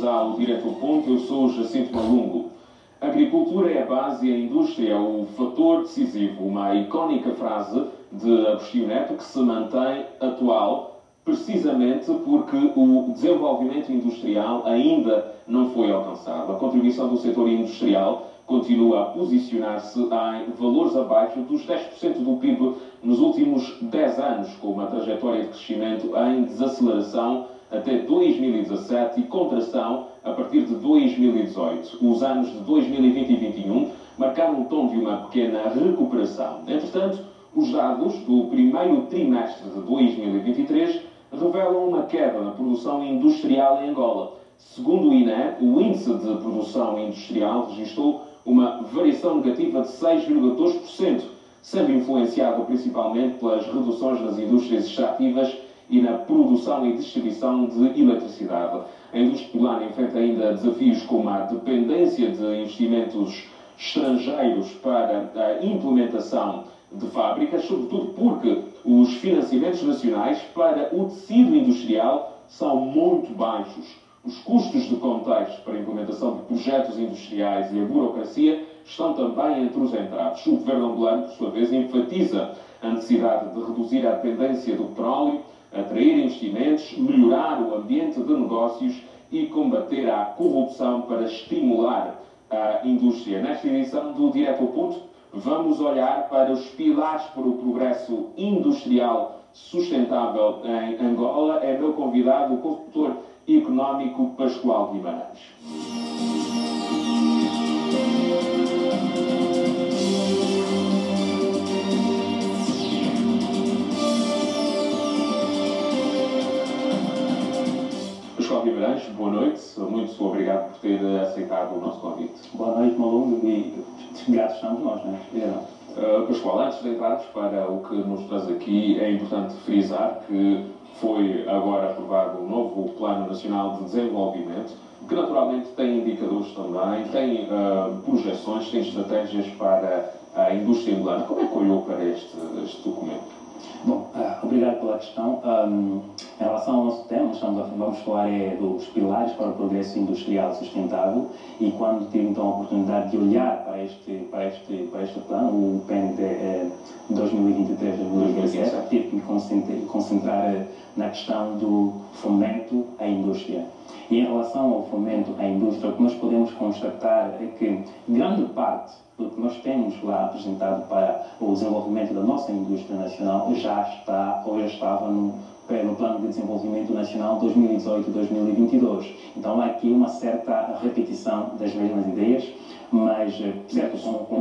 bem-vindos ao Direto ao Ponto. Eu sou o Jacinto Malungo. A agricultura é a base e a indústria é o fator decisivo. Uma icónica frase de Agostinho Neto que se mantém atual precisamente porque o desenvolvimento industrial ainda não foi alcançado. A contribuição do setor industrial continua a posicionar-se em valores abaixo dos 10% do PIB nos últimos 10 anos, com uma trajetória de crescimento em desaceleração até 2017 e contração a partir de 2018. Os anos de 2020 e 2021 marcaram o tom de uma pequena recuperação. Entretanto, os dados do primeiro trimestre de 2023 revelam uma queda na produção industrial em Angola. Segundo o INE, o índice de produção industrial registrou uma variação negativa de 6,2%, sendo influenciado principalmente pelas reduções nas indústrias extrativas e na produção e distribuição de eletricidade. A indústria angolana enfrenta ainda desafios como a dependência de investimentos estrangeiros para a implementação de fábricas, sobretudo porque os financiamentos nacionais para o tecido industrial são muito baixos. Os custos de contexto para a implementação de projetos industriais e a burocracia estão também entre os entraves. O governo angolano, por sua vez, enfatiza a necessidade de reduzir a dependência do petróleo, atrair investimentos, melhorar o ambiente de negócios e combater a corrupção para estimular a indústria. Nesta edição do Direto ao Ponto, vamos olhar para os pilares para o progresso industrial sustentável em Angola. É meu convidado o consultor económico Pascoal Guimarães. Pascoal Guimarães, boa noite. Muito obrigado por ter aceitado o nosso convite. Boa noite, Malungo, e gratos estamos nós, não é? Pascoal, antes de entrarmos para o que nos traz aqui, é importante frisar que foi agora aprovado o novo Plano Nacional de Desenvolvimento, que naturalmente tem indicadores também, tem projeções, tem estratégias para a indústria angolana. Como é que olhou para este documento? Bom, obrigado pela questão. Em relação ao nosso tema, vamos falar dos pilares para o progresso industrial sustentável, e quando tive então a oportunidade de olhar para este plano, o PND 2023-2027, tive que me concentrar na questão do fomento à indústria. E em relação ao fomento à indústria, o que nós podemos constatar é que grande parte do que nós temos lá apresentado para o desenvolvimento da nossa indústria nacional já está ou já estava no Plano de Desenvolvimento Nacional 2018-2022. Então há aqui uma certa repetição das mesmas ideias, mas certo,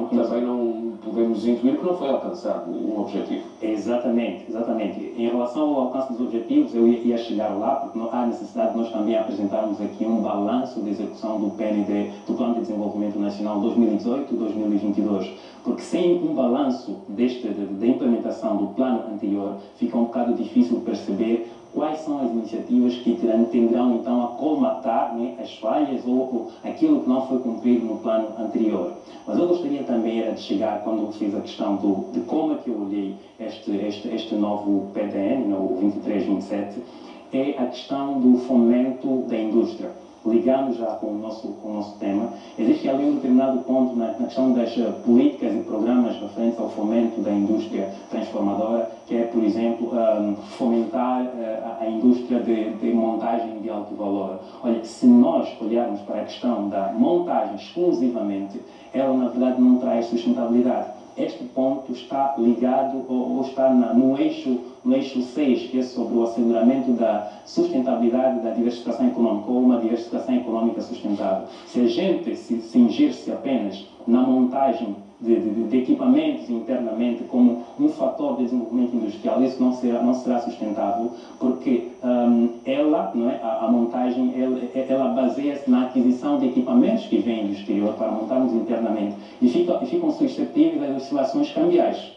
também não podemos intuir que não foi alcançado o objetivo. Exatamente. Em relação ao alcance dos objetivos, eu ia chegar lá, porque há necessidade de nós também apresentarmos aqui um balanço de execução do PND, do Plano de Desenvolvimento Nacional 2018-2022, porque sem um balanço da implementação do plano anterior, fica um bocado difícil perceber quais são as iniciativas que tenderão então a colmatar, né, as falhas ou aquilo que não foi cumprido no plano anterior. Mas eu gostaria também de chegar, quando eu fiz a questão de como é que eu olhei este novo PDN, o 23-27, é a questão do fomento da indústria. Ligando já com o nosso tema, existe ali um determinado ponto na questão das políticas e programas referentes ao fomento da indústria transformadora, que é, por exemplo, fomentar a indústria de montagem de alto valor. Olha, se nós olharmos para a questão da montagem exclusivamente, ela na verdade não traz sustentabilidade. Este ponto está ligado ou está no eixo 6, que é sobre o asseguramento da sustentabilidade da diversificação econômica, ou uma diversificação econômica sustentável. Se a gente se cingir-se apenas na montagem de equipamentos internamente como um fator de desenvolvimento industrial, isso não será sustentável, porque a montagem ela baseia-se na aquisição de equipamentos que vêm do exterior para montarmos internamente e ficam suscetíveis às oscilações cambiais.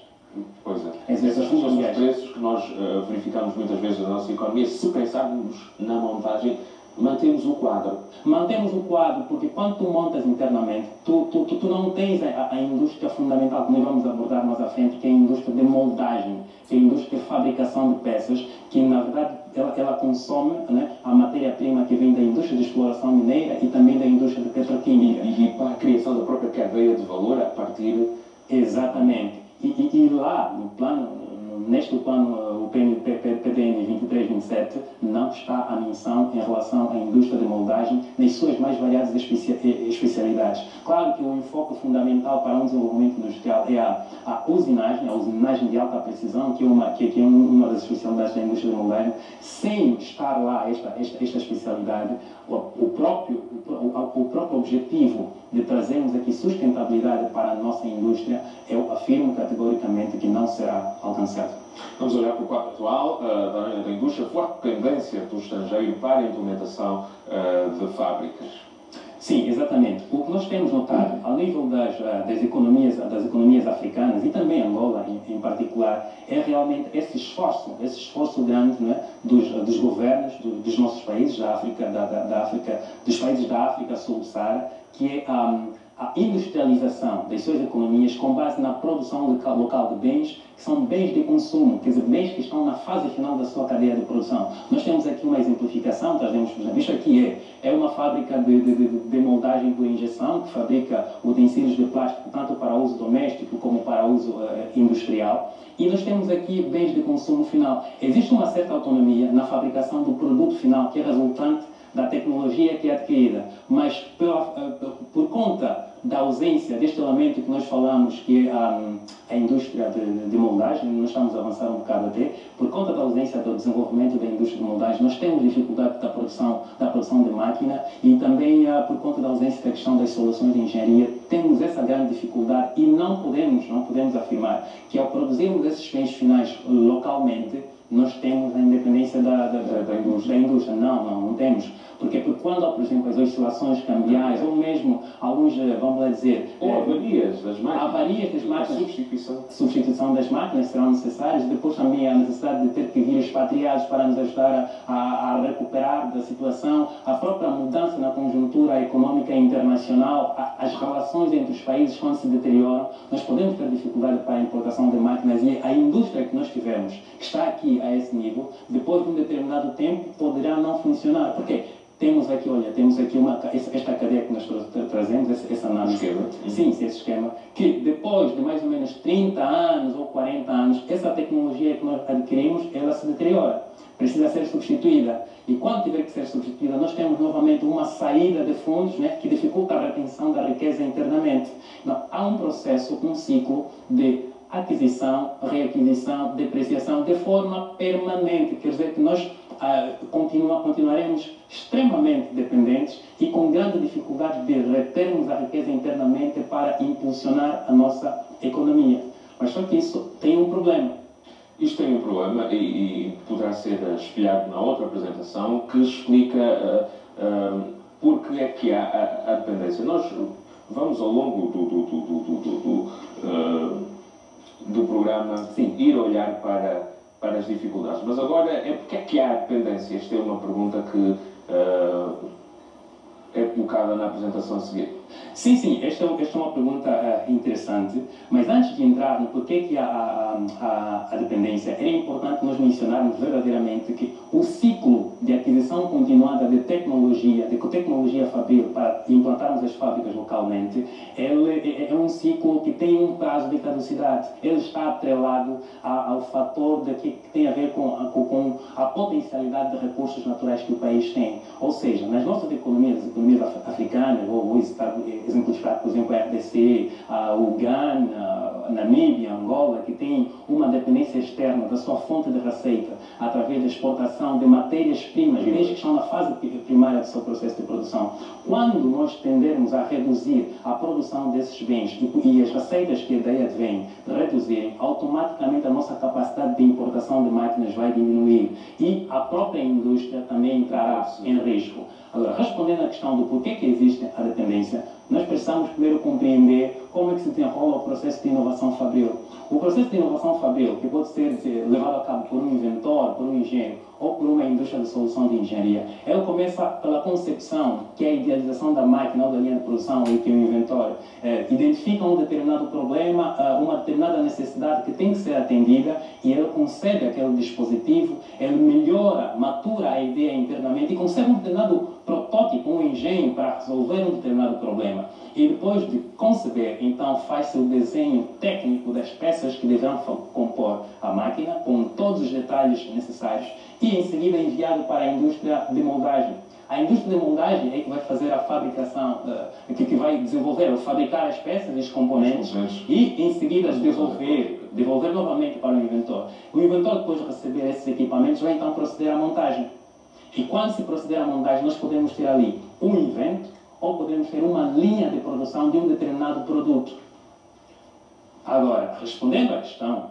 Pois é. Esses são os preços que nós verificamos muitas vezes na nossa economia. Se pensarmos na montagem, Mantemos o quadro. Mantemos o quadro, porque quando tu montas internamente, tu não tens a indústria fundamental que nós vamos abordar mais à frente, que é a indústria de moldagem, que é a indústria de fabricação de peças, que na verdade ela consome, né, a matéria-prima que vem da indústria de exploração mineira e também da indústria de petroquímica. E para a criação da própria cadeia de valor a partir... Exatamente. E lá, neste plano, o PDN 2327 não está a menção em relação à indústria de moldagem nas suas mais variadas especialidades. Claro que o enfoque fundamental para um desenvolvimento industrial é a usinagem de alta precisão, que é uma das especialidades da indústria de moldagem. Sem estar lá esta especialidade, o próprio objetivo de trazermos aqui sustentabilidade para a nossa indústria, eu afirmo categoricamente que não será alcançado. Vamos olhar para o quadro atual da indústria, forte tendência do estrangeiro para a implementação de fábricas. Sim, exatamente. O que nós temos notado, ao nível das economias africanas e também Angola em particular, é realmente esse esforço grande, né, dos governos dos nossos países, dos países da África subsaariana, que é a industrialização das suas economias com base na produção local de bens, que são bens de consumo, quer dizer, bens que estão na fase final da sua cadeia de produção. Nós temos aqui uma exemplificação, trazemos, por exemplo, isto aqui é uma fábrica de moldagem por injeção, que fabrica utensílios de plástico tanto para uso doméstico como para uso industrial. E nós temos aqui bens de consumo final. Existe uma certa autonomia na fabricação do produto final, que é resultante da tecnologia que é adquirida, mas por conta da ausência deste elemento que nós falamos, que é a indústria de moldagem, nós estamos a avançar um bocado até, por conta da ausência do desenvolvimento da indústria de moldagem, nós temos dificuldade da produção de máquina e também por conta da ausência da questão das soluções de engenharia, temos essa grande dificuldade e não podemos afirmar que ao produzirmos esses bens finais localmente, nós temos a independência da indústria. Não temos. Porque quando há, por exemplo, as oscilações cambiais, ou mesmo alguns, vamos lá dizer... Ou avarias das máquinas. A substituição das máquinas serão necessárias. Depois também a necessidade de ter que vir expatriados para nos ajudar a recuperar da situação. A própria mudança na conjuntura econômica internacional, as relações entre os países quando se deterioram, nós podemos ter dificuldade para a importação de máquinas e a indústria que nós tivermos, que está aqui a esse nível, depois de um determinado tempo, poderá não funcionar. Por quê? Temos aqui esta cadeia que nós trazemos, essa análise. Sim, esse esquema, que depois de mais ou menos 30 anos ou 40 anos, essa tecnologia que nós adquirimos, ela se deteriora, precisa ser substituída. E quando tiver que ser substituída, nós temos novamente uma saída de fundos, né, que dificulta a retenção da riqueza internamente. Então, há um processo, um ciclo de aquisição, reaquisição, depreciação de forma permanente. Quer dizer que nós continuaremos extremamente dependentes e com grande dificuldade de retermos a riqueza internamente para impulsionar a nossa economia. Mas só que isso tem um problema. Isto tem um problema e poderá ser espelhado na outra apresentação que explica porque é que há a dependência. Nós vamos ao longo do programa, sim, ir olhar para as dificuldades. Mas agora, porque é que há dependência? Esta é uma pergunta que é colocada na apresentação a seguir. Sim, esta é uma pergunta interessante, mas antes de entrar no porquê que há a dependência, é importante nós mencionarmos verdadeiramente que o ciclo de aquisição continuada de tecnologia fabril para implantarmos as fábricas localmente, ele é um ciclo que tem um prazo de caducidade. Ele está atrelado ao fator que tem a ver com a potencialidade de recursos naturais que o país tem. Ou seja, nas nossas economias, as economias africanas, vou exemplificar, por exemplo, a RDC, o Ghana, Namíbia, Angola, que tem uma dependência externa da sua fonte de receita através da exportação de matérias-primas, bens que estão na fase primária do seu processo de produção. Quando nós tendermos a reduzir a produção desses bens e as receitas que daí advêm reduzirem, automaticamente a nossa capacidade de importação de máquinas vai diminuir e a própria indústria também entrará em risco. Agora, respondendo à questão do porquê que existe a dependência, nós precisamos primeiro compreender como é que se desenrola o processo de inovação fabril. O processo de inovação fabril, que pode ser levado a cabo por um inventor, por um engenheiro ou por uma indústria de solução de engenharia, ele começa pela concepção, que é a idealização da máquina ou da linha de produção, em que o inventor identifica um determinado problema, uma determinada necessidade que tem que ser atendida, e ele concebe aquele dispositivo, ele melhora, matura a ideia internamente e concebe um determinado protótipo, um engenho para resolver um determinado problema. E depois de conceber, então faz-se o desenho técnico das peças que deverão compor a máquina, com todos os detalhes necessários, e em seguida enviado para a indústria de moldagem. A indústria de moldagem é que vai fazer a fabricação, que vai desenvolver ou fabricar as peças e os componentes, e em seguida devolver novamente para o inventor. O inventor, depois de receber esses equipamentos, vai então proceder à montagem. E quando se proceder à montagem, nós podemos ter ali um invento, ou podemos ter uma linha de produção de um determinado produto. Agora, respondendo à questão,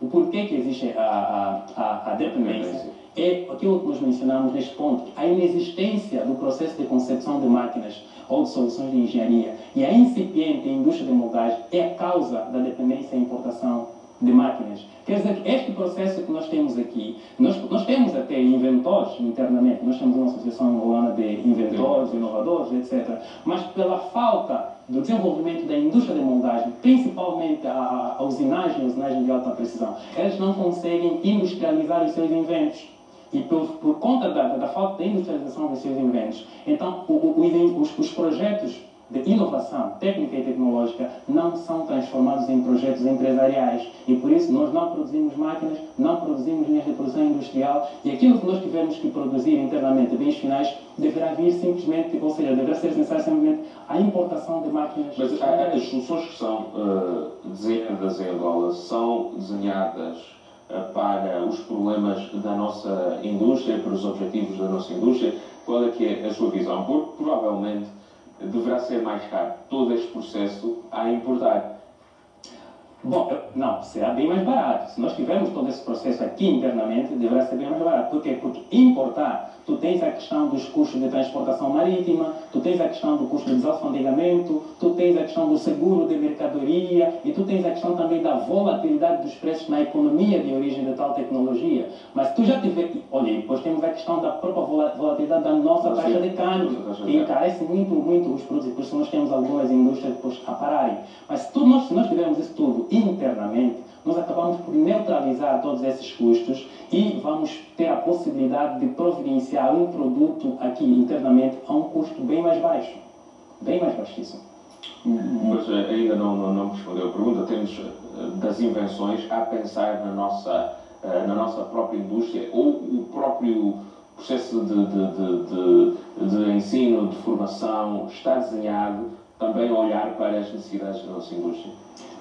o porquê que existe a dependência, é aquilo que nós mencionamos neste ponto, a inexistência do processo de concepção de máquinas ou de soluções de engenharia e a incipiente indústria de moldagem é a causa da dependência e importação de máquinas. Quer dizer que este processo que nós temos aqui, nós temos até inventores internamente, nós temos uma associação angolana de inventores, inovadores, etc. Mas pela falta do desenvolvimento da indústria de moldagem, principalmente a usinagem de alta precisão, eles não conseguem industrializar os seus inventos. E por conta da falta de industrialização dos seus inventos, então os projetos de inovação técnica e tecnológica não são transformados em projetos empresariais, e por isso nós não produzimos máquinas, não produzimos linhas de produção industrial, e aquilo que nós tivermos que produzir internamente, bens finais, deverá vir simplesmente, ou seja, deverá ser necessário simplesmente a importação de máquinas. Mas as soluções que são desenhadas em Angola são desenhadas para os problemas da nossa indústria, para os objetivos da nossa indústria. Qual é que é a sua visão? Porque provavelmente deverá ser mais caro todo este processo a importar. Bom, não, será bem mais barato. Se nós tivermos todo esse processo aqui internamente, deverá ser bem mais barato. Por quê? Porque importar, tu tens a questão dos custos de transportação marítima, tu tens a questão do custo de desalfandegamento, tu tens a questão do seguro de mercadoria e tu tens a questão também da volatilidade dos preços na economia de origem de tal tecnologia. Mas tu já tiveste, olha, depois temos a questão da própria volatilidade da nossa taxa de câmbio, que encarece muito os produtos, e por isso nós temos algumas indústrias depois a pararem. Mas se nós tivermos isso tudo internamente, nós acabamos por neutralizar todos esses custos e vamos ter a possibilidade de providenciar um produto aqui internamente a um custo bem mais baixo. Bem mais baixíssimo. Mas ainda não me respondeu a pergunta. Temos das invenções a pensar na nossa própria indústria, ou o próprio processo de ensino, de formação está desenhado também a olhar para as necessidades da nossa indústria?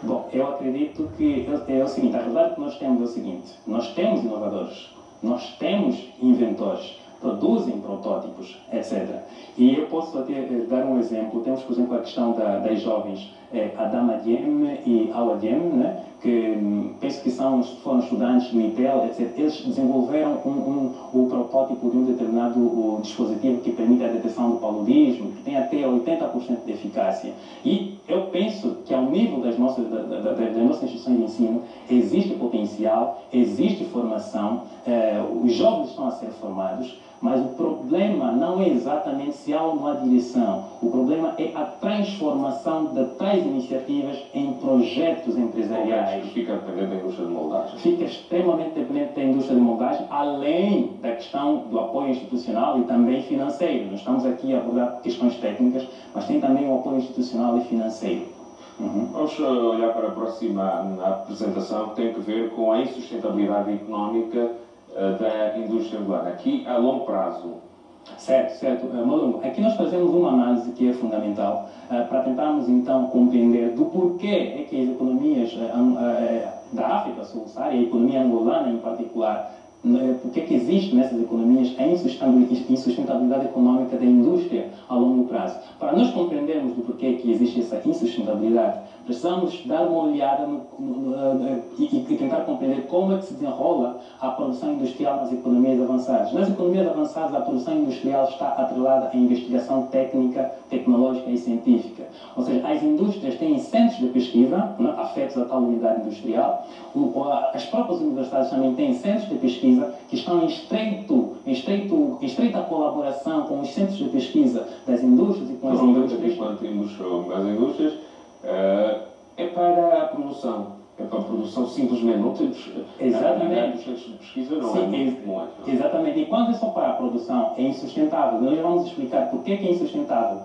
Bom, eu acredito que é o seguinte, a verdade que nós temos é o seguinte: nós temos inovadores, nós temos inventores, produzem protótipos, etc. E eu posso até dar um exemplo. Temos, por exemplo, a questão das jovens Adama Diem e Awa Diem, né? Que penso que foram estudantes do ITEL, etc. Eles desenvolveram o protótipo de um determinado dispositivo que permite a detecção do paludismo, que tem até 80% de eficácia. E eu penso que ao nível das nossas instituições de ensino existe potencial, existe formação, os jovens estão a ser formados, mas o problema não é exatamente se há ou não há direção. O problema é a transformação de tais iniciativas em projetos empresariais. Fica dependente da indústria de moldagem. Fica extremamente dependente da indústria de moldagem, além da questão do apoio institucional e também financeiro. Nós estamos aqui a abordar questões técnicas, mas tem também o apoio institucional e financeiro. Vamos olhar para a próxima apresentação, que tem a ver com a insustentabilidade económica da indústria angolana, aqui a longo prazo. Certo. Malungo, aqui nós fazemos uma análise que é fundamental para tentarmos então compreender do porquê é que as economias da África subsaariana, a economia angolana em particular, o que é que existe nessas economias, a insustentabilidade econômica da indústria a longo prazo. Para nós compreendermos do porquê que existe essa insustentabilidade, precisamos dar uma olhada e tentar compreender como é que se desenrola a produção industrial nas economias avançadas. Nas economias avançadas, a produção industrial está atrelada à investigação técnica, tecnológica e científica. Ou seja, as indústrias têm centros de pesquisa, afetos a tal unidade industrial. As próprias universidades também têm centros de pesquisa que estão em estreita colaboração com os centros de pesquisa das indústrias e com as indústrias. Quando temos as indústrias, é para a produção. É para a produção simplesmente, não temos. Exatamente. Os centros de pesquisa não Sim, é muito bom. Exatamente. E quando é só para a produção, é insustentável. Nós vamos explicar por que é insustentável.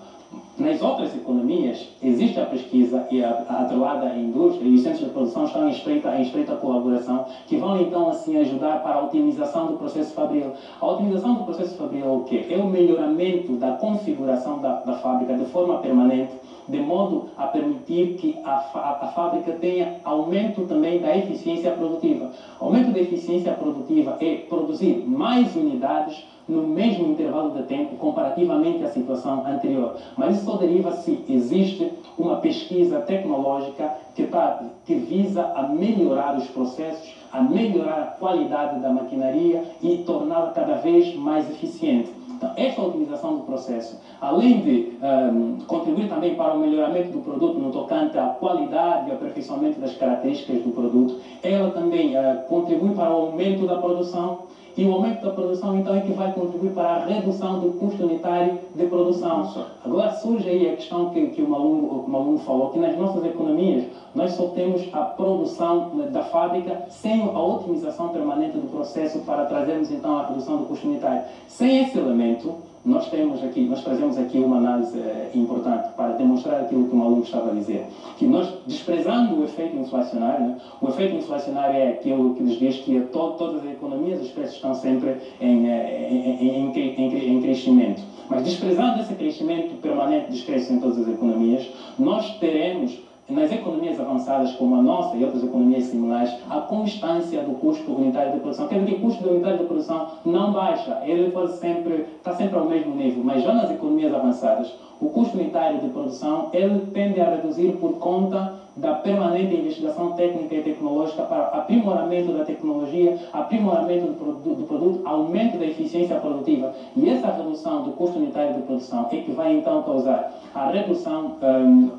Nas outras economias, existe a pesquisa e atrelada à indústria e os centros de produção estão em estreita colaboração, que vão então assim ajudar para a otimização do processo fabril. A otimização do processo fabril é o quê? É o melhoramento da configuração da fábrica de forma permanente, de modo a permitir que a fábrica tenha aumento também da eficiência produtiva. Aumento da eficiência produtiva é produzir mais unidades no mesmo intervalo de tempo comparativamente à situação anterior. Mas isso só deriva se existe uma pesquisa tecnológica que visa a melhorar os processos, a melhorar a qualidade da maquinaria e torná-la cada vez mais eficiente. Então, esta otimização do processo, além de contribuir também para o melhoramento do produto no tocante à qualidade e ao aperfeiçoamento das características do produto, ela também contribui para o aumento da produção. E o aumento da produção, então, é que vai contribuir para a redução do custo unitário de produção. Agora surge aí a questão que o Malungo falou, que nas nossas economias nós só temos a produção da fábrica sem a otimização permanente do processo para trazermos, então, a redução do custo unitário. Sem esse elemento, nós trazemos aqui uma análise importante para demonstrar aquilo que o Malungo estava a dizer, que nós, desprezando o efeito inflacionário, né? O efeito inflacionário é aquilo que nos diz que todas as economias, os preços estão sempre em crescimento. Mas desprezando esse crescimento permanente dos preços em todas as economias, nós teremos nas economias avançadas como a nossa e outras economias similares, a constância do custo unitário de produção. Quer dizer que o custo unitário de produção não baixa, ele está sempre ao mesmo nível, mas já nas economias avançadas, o custo unitário de produção ele tende a reduzir por conta da permanente investigação técnica e tecnológica para aprimoramento da tecnologia, aprimoramento do produto, aumento da eficiência produtiva. E essa redução do custo unitário de produção é que vai então causar a redução,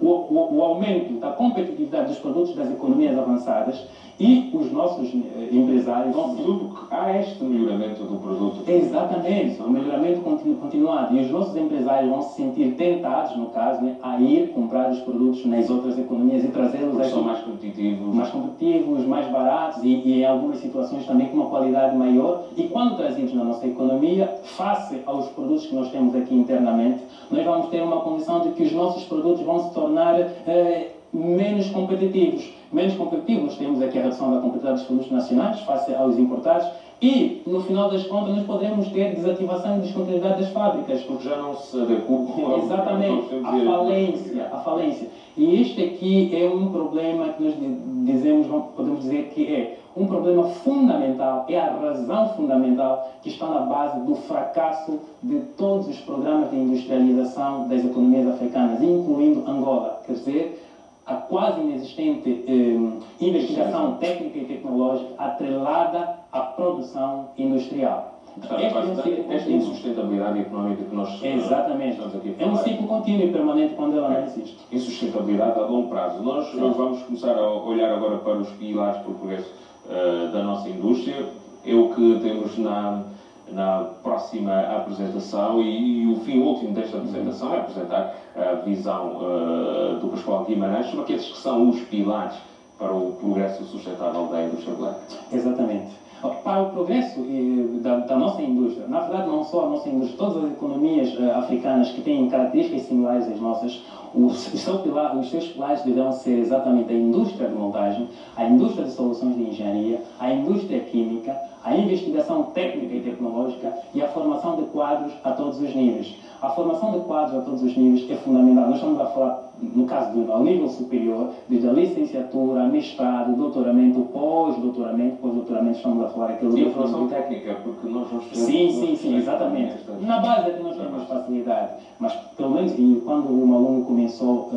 o aumento da competitividade dos produtos das economias avançadas e os nossos empresários vão... Tudo há este melhoramento do produto. Exatamente, o melhoramento continuado. E os nossos empresários vão se sentir tentados, no caso, né, a ir comprar os produtos nas outras economias e trazê-los aqui. São mais competitivos. Mais competitivos, mais baratos e em algumas situações também com uma qualidade maior. E quando trazidos na nossa economia, face aos produtos que nós temos aqui internamente, nós vamos ter uma condição de que os nossos produtos vão se tornar menos competitivos. Menos competitivos, nós temos aqui a redução da competitividade dos produtos nacionais face aos importados e, no final das contas, nós poderemos ter desativação e descontinuidade das fábricas. Porque já não se adequam ao... Exatamente, a falência. E este aqui é um problema que nós podemos dizer que é um problema fundamental, é a razão fundamental que está na base do fracasso de todos os programas de industrialização das economias africanas, incluindo Angola. Quer dizer, a quase inexistente investigação técnica e tecnológica atrelada à produção industrial. Esta insustentabilidade económica que nós Exatamente. estamos aqui a falar. É um ciclo contínuo e permanente quando ela não existe. Insustentabilidade a longo prazo. Nós vamos começar a olhar agora para os pilares para o progresso da nossa indústria. É o que temos na próxima apresentação e o fim último desta apresentação é apresentar a visão do Pascoal Guimarães sobre aqueles que são os pilares para o progresso sustentável da indústria black. Exatamente. Para o progresso da nossa indústria, na verdade não só a nossa indústria, todas as economias africanas que têm características similares às nossas, os seus pilares deverão ser exatamente a indústria de montagem, a indústria de soluções de engenharia, a indústria química, a investigação técnica e tecnológica e a formação de quadros a todos os níveis. A formação de quadros a todos os níveis é fundamental. Nós estamos a falar, no caso ao nível superior, desde a licenciatura, mestrado, doutoramento, pós-doutoramento, estamos a falar aquele E livro. informação técnica, porque nós vamos ter... Sim, exatamente. Na base é que nós temos facilidade, mas pelo menos e quando o aluno começou,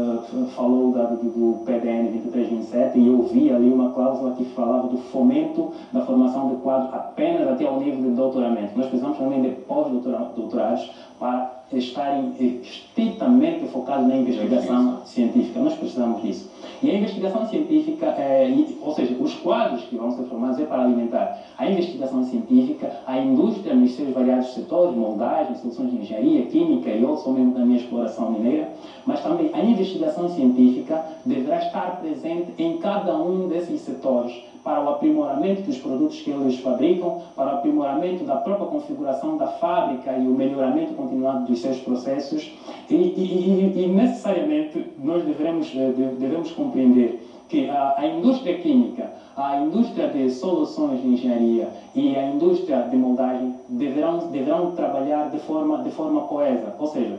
falou do PDN 2327 e eu vi ali uma cláusula que falava do fomento da formação de quadros apenas até ao nível de doutoramento. Nós precisamos também de pós-doutorados para estarem estritamente focados na investigação científica. Nós precisamos disso. E a investigação científica, ou seja, os quadros que vão ser formados é para alimentar a investigação científica, a indústria nos seus variados setores, moldagem, soluções de engenharia, química e outros, ou mesmo da minha exploração mineira, mas também a investigação científica deverá estar presente em cada um desses setores para o aprimoramento dos produtos que eles fabricam, para o aprimoramento da própria configuração da fábrica e o melhoramento continuado dos seus processos e necessariamente nós devemos compreender que a indústria química, a indústria de soluções de engenharia e a indústria de moldagem deverão trabalhar de forma coesa, ou seja,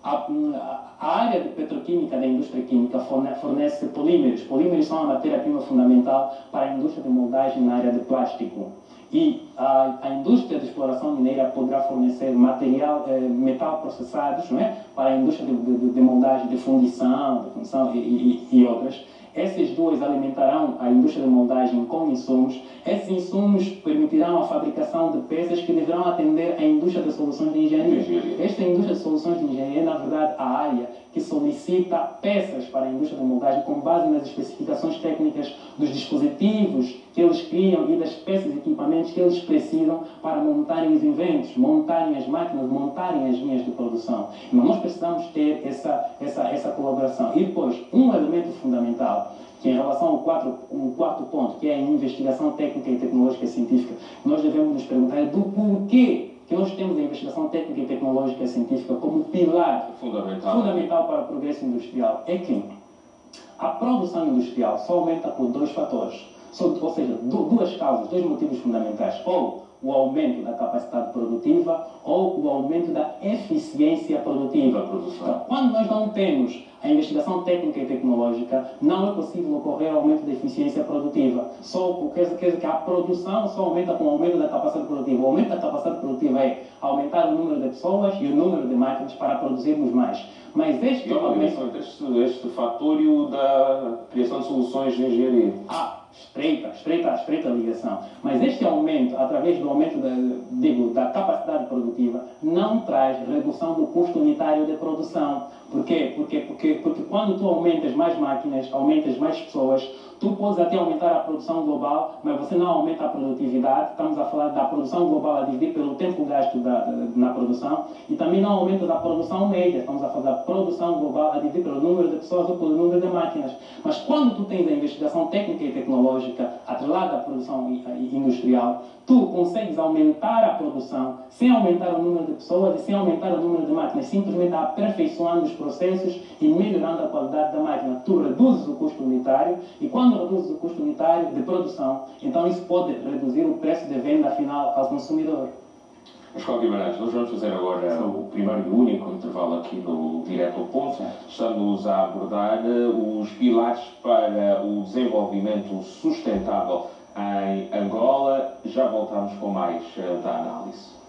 a área de petroquímica da indústria química fornece polímeros. Polímeros são a matéria-prima fundamental para a indústria de moldagem na área de plástico. E a indústria de exploração mineira poderá fornecer metal processados, não é? Para a indústria de moldagem, de fundição e outras. Essas duas alimentarão a indústria de moldagem com insumos. Esses insumos permitirão a fabricação de peças que deverão atender à indústria de soluções de engenharia. Esta indústria de soluções de engenharia é, na verdade, a área que solicita peças para a indústria de moldagem com base nas especificações técnicas dos dispositivos que eles criam e das peças e equipamentos que eles precisam para montarem os inventos, montarem as máquinas, montarem as linhas de produção. Mas nós precisamos ter essa colaboração. E depois, um elemento fundamental, que em relação ao quarto ponto, que é a investigação técnica e tecnológica e científica, nós devemos nos perguntar do porquê que nós temos a investigação técnica e tecnológica e científica como pilar fundamental para o progresso industrial. É que a produção industrial só aumenta por dois fatores, ou seja, duas causas, dois motivos fundamentais, ou o aumento da capacidade produtiva ou o aumento da eficiência produtiva. Então, quando nós não temos a investigação técnica e tecnológica, não é possível ocorrer aumento da eficiência produtiva. Quer dizer que a produção só aumenta com o aumento da capacidade produtiva. O aumento da capacidade produtiva é aumentar o número de pessoas e o número de máquinas para produzirmos mais. Mas este aumento... este fator e o da criação de soluções de engenharia. Estreita ligação. Mas este aumento, através do aumento da capacidade produtiva, não traz redução do custo unitário de produção. Por quê? Porque quando tu aumentas mais máquinas, aumentas mais pessoas, tu podes até aumentar a produção global, mas você não aumenta a produtividade. Estamos a falar da produção global a dividir pelo tempo gasto na produção e também não aumenta a produção média. Estamos a falar da produção global a dividir pelo número de pessoas ou pelo número de máquinas. Mas quando tu tens a investigação técnica e tecnológica atrelada à produção industrial, tu consegues aumentar a produção sem aumentar o número de pessoas e sem aumentar o número de máquinas, simplesmente aperfeiçoando os processos e melhorando a qualidade da máquina. Tu reduzes o custo unitário e quando reduzes o custo unitário de produção, então isso pode reduzir o preço de venda final ao consumidor. Pascoal Guimarães, nós vamos fazer agora o primeiro e único intervalo aqui no Direto ao Ponto. Estamos a abordar os pilares para o desenvolvimento sustentável em Angola. Já voltamos com mais da análise.